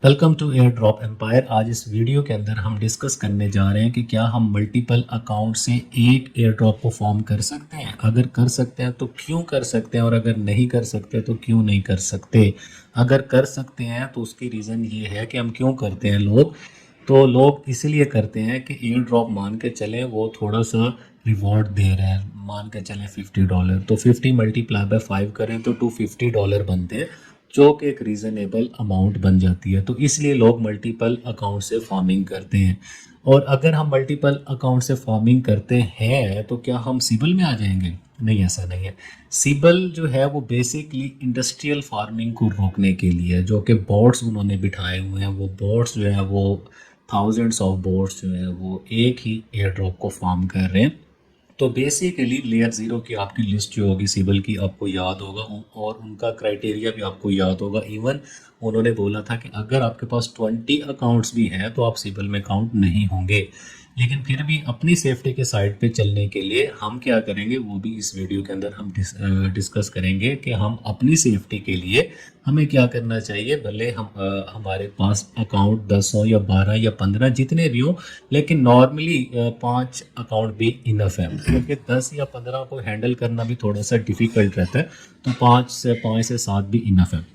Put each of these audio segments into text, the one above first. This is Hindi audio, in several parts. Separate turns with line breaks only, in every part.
Welcome to Air Drop Empire. आज इस वीडियो के अंदर हम डिस्कस करने जा रहे हैं कि क्या हम मल्टीपल अकाउंट से एक एयर ड्रॉप को फॉर्म कर सकते हैं। अगर कर सकते हैं तो क्यों कर सकते हैं, और अगर नहीं कर सकते तो क्यों नहीं कर सकते। अगर कर सकते हैं तो उसकी रीज़न ये है कि हम क्यों करते हैं। लोग इसलिए करते हैं कि एयर ड्रॉप मान के चलें वो थोड़ा सा रिवॉर्ड दे रहे हैं। मान के चलें $50, तो 50 मल्टीप्लाई बाय 5 करें तो $250 बनते हैं, जो कि एक रीज़नेबल अमाउंट बन जाती है। तो इसलिए लोग मल्टीपल अकाउंट से फार्मिंग करते हैं। और अगर हम मल्टीपल अकाउंट से फार्मिंग करते हैं तो क्या हम सिबल में आ जाएंगे? नहीं, ऐसा नहीं है। सिबल जो है वो बेसिकली इंडस्ट्रियल फार्मिंग को रोकने के लिए, जो कि बोर्ड्स उन्होंने बिठाए हुए हैं, वो बोर्ड्स जो है वो थाउजेंड्स ऑफ बोर्ड्स जो है वो एक ही एयर ड्रॉप को फार्म कर रहे हैं। तो बेसिकली लेयर ज़ीरो की आपकी लिस्ट जो होगी सिबल की, आपको याद होगा, और उनका क्राइटेरिया भी आपको याद होगा। इवन उन्होंने बोला था कि अगर आपके पास 20 अकाउंट्स भी हैं तो आप सिबल में काउंट नहीं होंगे। लेकिन फिर भी अपनी सेफ्टी के साइड पे चलने के लिए हम क्या करेंगे, वो भी इस वीडियो के अंदर हम डिस्कस करेंगे कि हम अपनी सेफ्टी के लिए हमें क्या करना चाहिए। भले हमारे पास अकाउंट 10 हो या 12 या 15 जितने भी हो, लेकिन नॉर्मली 5 अकाउंट भी इनफ है, क्योंकि 10 या 15 को हैंडल करना भी थोड़ा सा डिफ़िकल्ट रहता है। तो 5 से 7 भी इनफ है।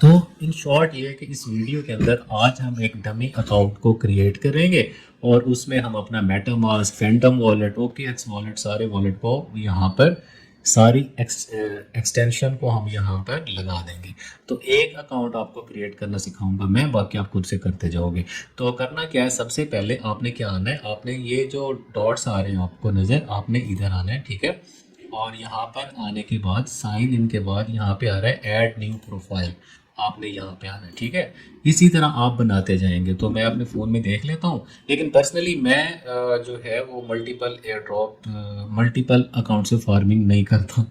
तो इन शॉर्ट ये है कि इस वीडियो के अंदर आज हम एक डमी अकाउंट को क्रिएट करेंगे और उसमें हम अपना MetaMask, Phantom wallet, OKX wallet, सारे वॉलेट को यहाँ पर, सारी एक्सटेंशन को हम यहाँ पर लगा देंगे। तो एक अकाउंट आपको क्रिएट करना सिखाऊंगा मैं, बाकी आप खुद से करते जाओगे। तो करना क्या है, सबसे पहले आपने क्या आना है, आपने ये जो डॉट्स आ रहे हैं आपको नज़र, आपने इधर आना है, ठीक है। और यहाँ पर आने के बाद साइन इन के बाद यहाँ पे आ रहा है ऐड न्यू प्रोफाइल, आपने यहाँ पे आना है, ठीक है। इसी तरह आप बनाते जाएंगे। तो मैं अपने फ़ोन में देख लेता हूँ, लेकिन पर्सनली मैं जो है वो multiple air drop, multiple account से फार्मिंग नहीं करता।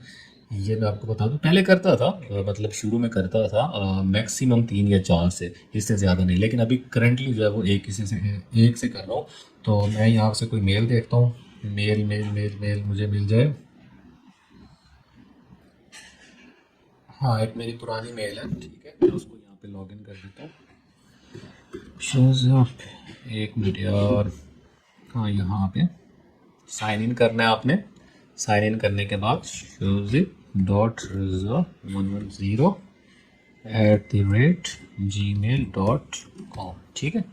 ये मैं आपको बता दूँ, पहले करता था, मतलब शुरू में करता था मैक्सिमम 3 या 4 से, इससे ज़्यादा नहीं। लेकिन अभी करंटली जो है वो एक से कर रहा हूँ। तो मैं यहाँ से कोई मेल देखता हूँ, मेल मेल मेल मेल मुझे मिल जाए। हाँ, एक मेरी पुरानी मेल है, ठीक है। मैं उसको यहाँ पे लॉगिन कर देता हूँ। शोज अप, एक मिनट यार। हाँ, यहाँ पे साइन इन करना है आपने। साइन इन करने के बाद showzip.rizzo110@gmail.com, ठीक है।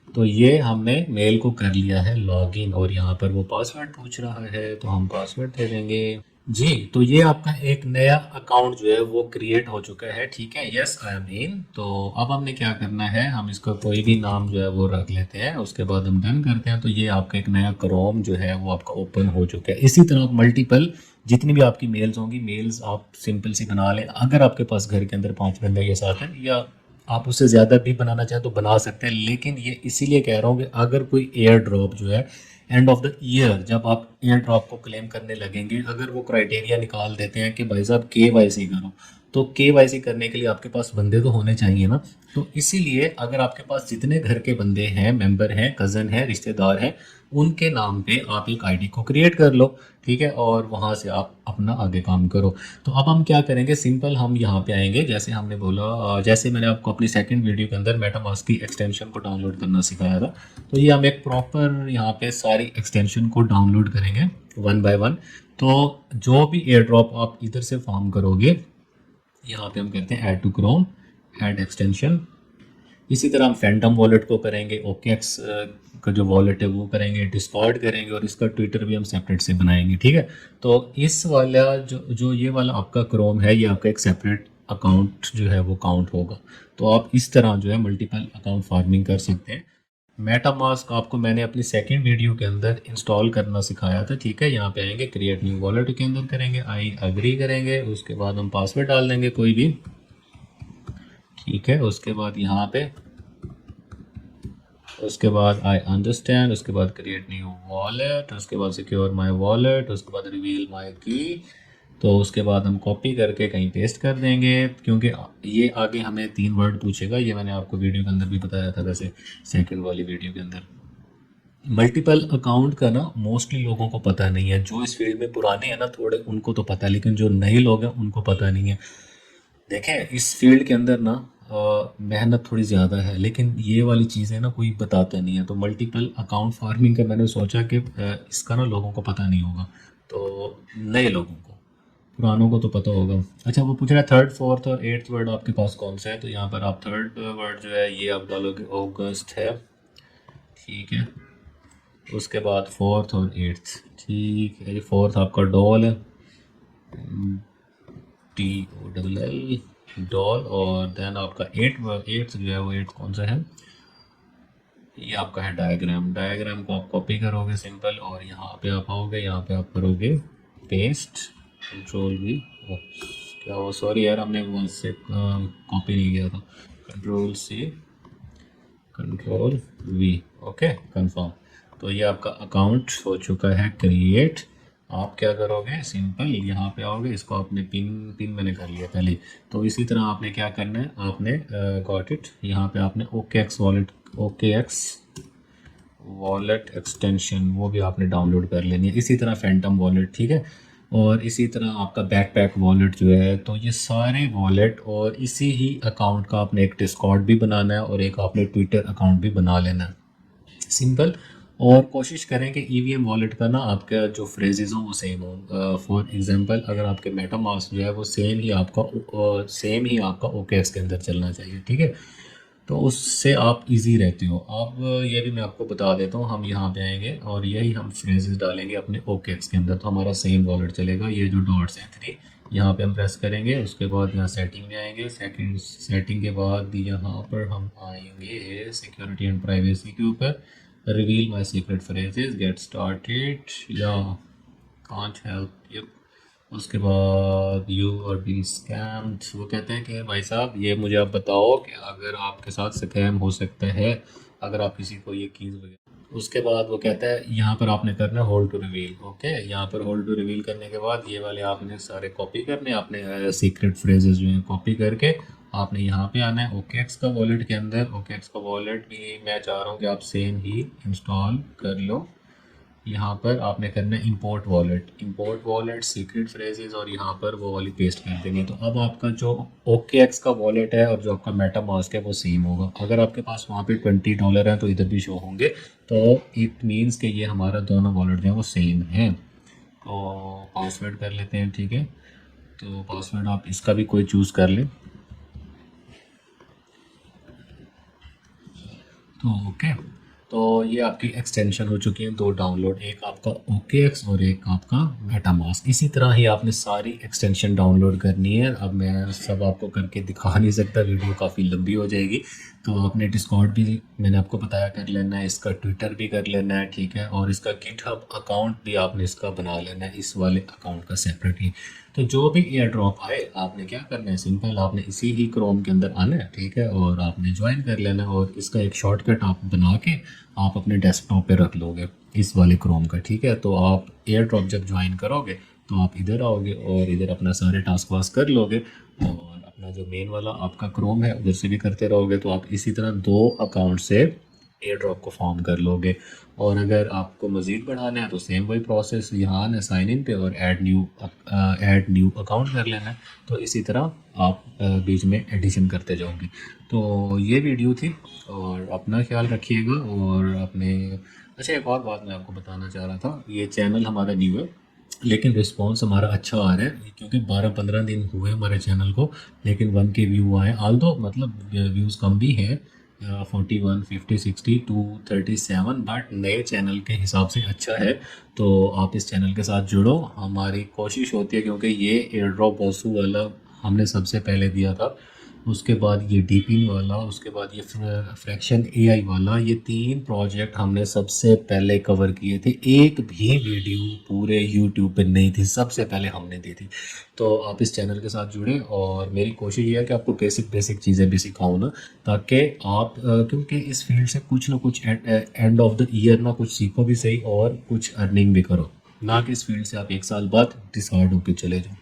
तो ये हमने मेल को कर लिया है लॉगिन, और यहाँ पर वो पासवर्ड पूछ रहा है तो हम पासवर्ड दे देंगे जी। तो ये आपका एक नया अकाउंट जो है वो क्रिएट हो चुका है, ठीक है। यस, आई एम इन। तो अब हमने क्या करना है, हम इसका कोई भी नाम जो है वो रख लेते हैं, उसके बाद हम डन करते हैं। तो ये आपका एक नया क्रोम जो है वो आपका ओपन हो चुका है। इसी तरह मल्टीपल जितनी भी आपकी मेल्स होंगी, मेल्स आप सिंपल सी बना लें। अगर आपके पास घर के अंदर 5 बंदे के साथ हैं, या आप उससे ज़्यादा भी बनाना चाहें तो बना सकते हैं। लेकिन ये इसीलिए कह रहा हूँ कि अगर कोई एयर ड्रॉप जो है एंड ऑफ द ईयर, जब आप एयर ड्रॉप को क्लेम करने लगेंगे, अगर वो क्राइटेरिया निकाल देते हैं कि भाई साहब KYC करो, तो KYC करने के लिए आपके पास बंदे तो होने चाहिए ना। तो इसीलिए अगर आपके पास जितने घर के बंदे हैं, मेंबर हैं, कज़न हैं, रिश्तेदार हैं, उनके नाम पे आप एक आईडी को क्रिएट कर लो, ठीक है। और वहाँ से आप अपना आगे काम करो। तो अब हम क्या करेंगे, सिंपल हम यहाँ पे आएंगे, जैसे हमने बोला, जैसे मैंने आपको अपनी सेकंड वीडियो के अंदर मेटामास्क की एक्सटेंशन को डाउनलोड करना सिखाया था। तो ये हम एक प्रॉपर यहाँ पे सारी एक्सटेंशन को डाउनलोड करेंगे वन बाय वन। तो जो भी एयर ड्रॉप आप इधर से फॉर्म करोगे, यहाँ पे हम कहते हैं add to Chrome, add extension. इसी तरह हम फैंटम वॉलेट को करेंगे, OKX का जो वॉलेट है वो करेंगे, डिस्कॉर्ड करेंगे, और इसका ट्विटर भी हम सेपरेट से बनाएंगे, ठीक है। तो इस वाला जो ये वाला आपका क्रोम है, ये आपका एक सेपरेट अकाउंट जो है वो काउंट होगा। तो आप इस तरह जो है मल्टीपल अकाउंट फार्मिंग कर सकते हैं। मेटामास्क आपको मैंने अपनी सेकंड वीडियो के अंदर इंस्टॉल करना सिखाया था, ठीक है। यहाँ पे आएंगे, क्रिएट न्यू वॉलेट के अंदर करेंगे, आई अग्री करेंगे, उसके बाद हम पासवर्ड डाल देंगे कोई भी, ठीक है। उसके बाद यहाँ पे, उसके बाद आई अंडरस्टैंड, उसके बाद क्रिएट न्यू वॉलेट, उसके बाद सिक्योर माय वॉलेट, उसके बाद रिवील माय की। तो उसके बाद हम कॉपी करके कहीं पेस्ट कर देंगे, क्योंकि ये आगे हमें 3 वर्ड पूछेगा। ये मैंने आपको वीडियो के अंदर भी बताया था, वैसे सेकंड वाली वीडियो के अंदर। मल्टीपल अकाउंट का ना मोस्टली लोगों को पता नहीं है। जो इस फील्ड में पुराने हैं ना थोड़े, उनको तो पता है, लेकिन जो नए लोग हैं उनको पता नहीं है। देखें, इस फील्ड के अंदर ना मेहनत थोड़ी ज़्यादा है, लेकिन ये वाली चीज़ें ना कोई बताता नहीं है। तो मल्टीपल अकाउंट फार्मिंग का मैंने सोचा कि इसका ना लोगों को पता नहीं होगा, तो नए लोगों को, पुरानों को तो पता होगा। अच्छा, वो पूछ रहा है थर्ड फोर्थ और एट्थ वर्ड आपके पास कौन सा है, तो यहाँ पर आप थर्ड वर्ड जो है ये आप डालोगे अगस्त है, ठीक है। उसके बाद फोर्थ और एट्थ, ठीक है जी। फोर्थ आपका डॉल है, DOLL, डॉल। और देन आपका एट्थ जो है वो एट्थ कौन सा है, ये आपका है डायग्राम। डायग्राम को आप कॉपी करोगे सिंपल, और यहाँ पे आप आओगे, यहाँ पे आप करोगे पेस्ट, कंट्रोल V। क्या हो, सॉरी यार, हमने वो से कॉपी नहीं किया था, control C, control V, okay, confirm. तो ये आपका अकाउंट हो चुका है क्रिएट। आप क्या करोगे, सिंपल यहाँ पे आओगे, इसको आपने पिन मैंने कर लिया पहले। तो इसी तरह आपने क्या करना है, आपने गॉट इट, यहाँ पे आपने OKX वॉलेट एक्सटेंशन वो भी आपने डाउनलोड कर लेनी है। इसी तरह फैंटम वॉलेट, ठीक है। और इसी तरह आपका बैकपैक वॉलेट जो है, तो ये सारे वॉलेट और इसी ही अकाउंट का आपने एक डिस्कॉर्ड भी बनाना है और एक आपने ट्विटर अकाउंट भी बना लेना है, सिंपल। और कोशिश करें कि EVM वॉलेट का ना आपका जो फ्रेजेस हो वो सेम हो। फॉर एग्जांपल, अगर आपके मेटामास्क जो है वो सेम ही आपका OKX के अंदर चलना चाहिए, ठीक है। तो उससे आप इजी रहते हो। अब ये भी मैं आपको बता देता हूँ, हम यहाँ पे आएंगे और यही हम फ्रेजेस डालेंगे अपने OKX के अंदर, तो हमारा सेम वॉलेट चलेगा। ये जो डॉट्स हैं 3, यहाँ पे हम प्रेस करेंगे, उसके बाद यहाँ सेटिंग में आएंगे, सेटिंग के बाद यहाँ पर हम आएंगे सिक्योरिटी एंड प्राइवेसी के ऊपर, reveal my secret phrases, get started या कांट हेल्प यू। उसके बाद यू आर बीइंग स्कैम्ड, वो कहते हैं कि भाई साहब ये मुझे आप बताओ कि अगर आपके साथ स्कैम हो सकता है अगर आप किसी को ये कीज़ वगैरह। उसके बाद वो कहता है यहाँ पर आपने करना है होल्ड टू रिवील, ओके। यहाँ पर होल्ड टू रिवील करने के बाद ये वाले आपने सारे कॉपी करने, आपने सीक्रेट फ्रेजेस जो हैं कॉपी करके आपने यहाँ पे आना है OKX का वॉलेट के अंदर। OKX का वॉलेट भी मैं चाह रहा हूँ कि आप सेम ही इंस्टॉल कर लो। यहाँ पर आपने करना है इंपोर्ट वॉलेट सीक्रेट फ्रेजेस, और यहाँ पर वो वाली पेस्ट कर देनी है। तो अब आपका जो OKX का वॉलेट है और जो आपका मेटामास्क है वो सेम होगा। अगर आपके पास वहाँ पे $20 हैं तो इधर भी शो होंगे, तो इट मीन्स कि ये हमारा दोनों वॉलेट जो है वो सेम है। तो पासवर्ड कर लेते हैं, ठीक है। तो पासवर्ड आप इसका भी कोई चूज़ कर लें, तो ओके। तो ये आपकी एक्सटेंशन हो चुकी है 2 डाउनलोड, एक आपका OKX और एक आपका मेटामास्क। इसी तरह ही आपने सारी एक्सटेंशन डाउनलोड करनी है। अब मैं सब आपको करके दिखा नहीं सकता, वीडियो काफ़ी लंबी हो जाएगी। तो अपने डिस्कॉर्ड भी मैंने आपको बताया कर लेना है, इसका ट्विटर भी कर लेना है, ठीक है। और इसका गिटहब अकाउंट भी आपने इसका बना लेना है, इस वाले अकाउंट का सेपरेटली। तो जो भी एयर ड्रॉप आए आपने क्या करना है, सिंपल आपने इसी ही क्रोम के अंदर आना है, ठीक है। और आपने ज्वाइन कर लेना है, और इसका एक शॉर्टकट आप बना के आप अपने डेस्कटॉप पे रख लोगे इस वाले क्रोम का, ठीक है। तो आप एयर ड्रॉप जब ज्वाइन करोगे तो आप इधर आओगे और इधर अपना सारे टास्क वास्क कर लोगे, और अपना जो मेन वाला आपका क्रोम है उधर से भी करते रहोगे। तो आप इसी तरह 2 अकाउंट से एयर ड्रॉप को फॉर्म कर लोगे। और अगर आपको मज़ीद बढ़ाना है तो सेम वही प्रोसेस, यहाँ आना साइन इन पे और ऐड न्यू अकाउंट कर लेना है। तो इसी तरह आप बीच में एडिशन करते जाओगे। तो ये वीडियो थी, और अपना ख्याल रखिएगा। और अपने, अच्छा एक और बात मैं आपको बताना चाह रहा था, ये चैनल हमारा न्यू है लेकिन रिस्पांस हमारा अच्छा आ रहा है, क्योंकि 12-15 दिन हुए हमारे चैनल को, लेकिन 1K व्यू आए। आल दो मतलब व्यूज़ कम भी है, 41, 50, 60, 237, बट नए चैनल के हिसाब से अच्छा है। तो आप इस चैनल के साथ जुड़ो। हमारी कोशिश होती है, क्योंकि ये एयर ड्रॉप बॉसू वाला हमने सबसे पहले दिया था, उसके बाद ये डीपिन वाला, उसके बाद ये फ्रैक्शन AI वाला, ये 3 प्रोजेक्ट हमने सबसे पहले कवर किए थे। एक भी वीडियो पूरे YouTube पे नहीं थी, सबसे पहले हमने दी थी। तो आप इस चैनल के साथ जुड़े, और मेरी कोशिश ये है कि आपको बेसिक चीज़ें भी सिखाऊँ ना, ताकि आप क्योंकि इस फील्ड से कुछ ना कुछ एंड ऑफ द ईयर ना कुछ सीखो भी सही, और कुछ अर्निंग भी करो, ना कि इस फील्ड से आप 1 साल बाद डिसहार्ड होकर चले जाओ।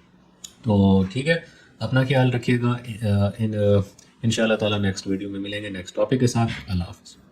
तो ठीक है, अपना ख्याल रखिएगा। इंशाल्लाह ताला नेक्स्ट वीडियो में मिलेंगे नेक्स्ट टॉपिक के साथ। अल्लाह हाफ़िज़।